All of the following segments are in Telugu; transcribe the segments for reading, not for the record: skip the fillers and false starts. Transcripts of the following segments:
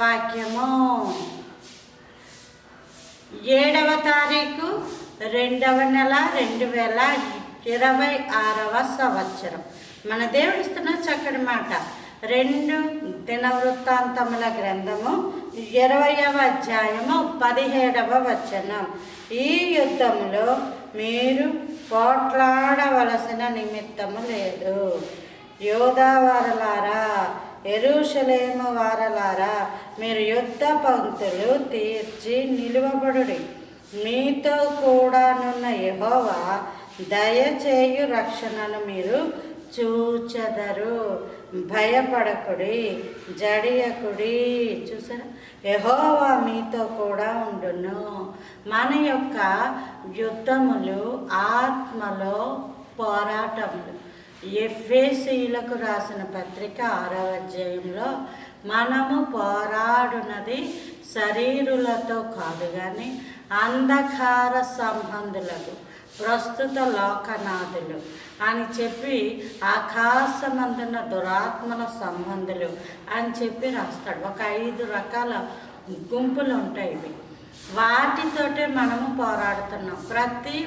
వాక్యము 7వ తారీఖు 2వ నెల 2026వ సంవత్సరం. మన దేవుడు ఇస్తున్న చక్కటి మాట 2 దినవృత్తాంతముల గ్రంథము 20వ అధ్యాయము 17వ వచనం. ఈ యుద్ధములో మీరు పోట్లాడవలసిన నిమిత్తము లేదు. యోధా వారలారా, యెరూషలేము వారలారా, మీరు యుద్ధ పంక్తులు తీర్చి నిలువబడుడి. మీతో కూడానున్న యెహోవా దయచేయు రక్షణను మీరు చూచెదరు. భయపడకుడి, జడియకుడి. చూసారా, యెహోవా మీతో కూడా ఉండును. మన యొక్క యుద్ధములు ఆత్మలో పోరాటములు. ఎఫెసీయులకు రాసిన పత్రిక 6వ అధ్యాయంలో మనము పోరాడునది శరీరులతో కాదు కానీ అంధకార సంబంధులకు, ప్రస్తుత లోకనాథులు అని చెప్పి ఆకాశమందున దురాత్మల సంబంధులు అని చెప్పి రాస్తాడు. ఒక 5 రకాల గుంపులు ఉంటాయి. ఇవి వాటితోటే మనము పోరాడుతున్నాం. ప్రతి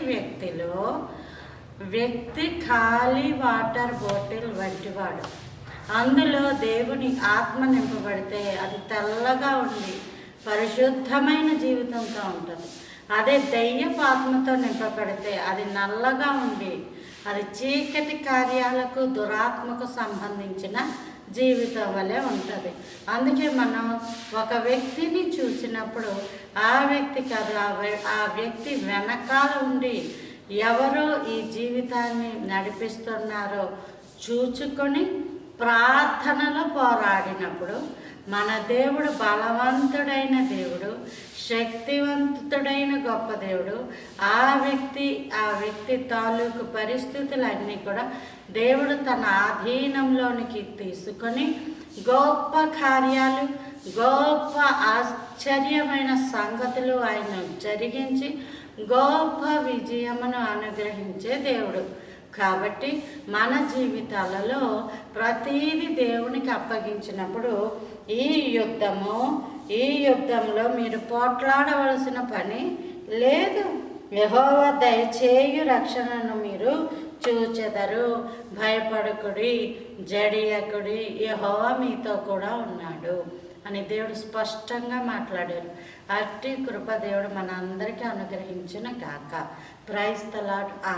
వ్యక్తి ఖాళీ వాటర్ బాటిల్ వంటివాడు. అందులో దేవుని ఆత్మ నింపబడితే అది తెల్లగా ఉండి పరిశుద్ధమైన జీవితంతో ఉంటుంది. అదే దయ్యపు ఆత్మతో నింపబడితే అది నల్లగా ఉండి అది చీకటి కార్యాలకు, దురాత్మకు సంబంధించిన జీవితం వలె ఉంటుంది. అందుకే మనం ఒక వ్యక్తిని చూసినప్పుడు ఆ వ్యక్తి కాదు, ఆ వ్యక్తి వెనకాల ఉండి ఎవరో ఈ జీవితాన్ని నడిపిస్తున్నారో చూచుకొని ప్రార్థనలో పోరాడినప్పుడు మన దేవుడు బలవంతుడైన దేవుడు, శక్తివంతుడైన గొప్ప దేవుడు. ఆ వ్యక్తి తాలూకు పరిస్థితులన్నీ కూడా దేవుడు తన ఆధీనంలోనికి తీసుకొని గొప్ప కార్యాలు, గొప్ప ఆశ్చర్యమైన సంగతులు ఆయన జరిగించి గొప్ప విజయమును అనుగ్రహించే దేవుడు. కాబట్టి మన జీవితాలలో ప్రతీది దేవునికి అప్పగించినప్పుడు ఈ యుద్ధంలో మీరు పోట్లాడవలసిన పని లేదు. యెహోవా దయచేయు రక్షణను మీరు చూచెదరు. భయపడకుడి, జడియకుడి, యెహోవా మీతో కూడా ఉన్నాడు అని దేవుడు స్పష్టంగా మాట్లాడారు. అట్టి కృప దేవుడు మన అందరికీ అనుగ్రహించిన గాక. Praise the Lord. ఆమేన్.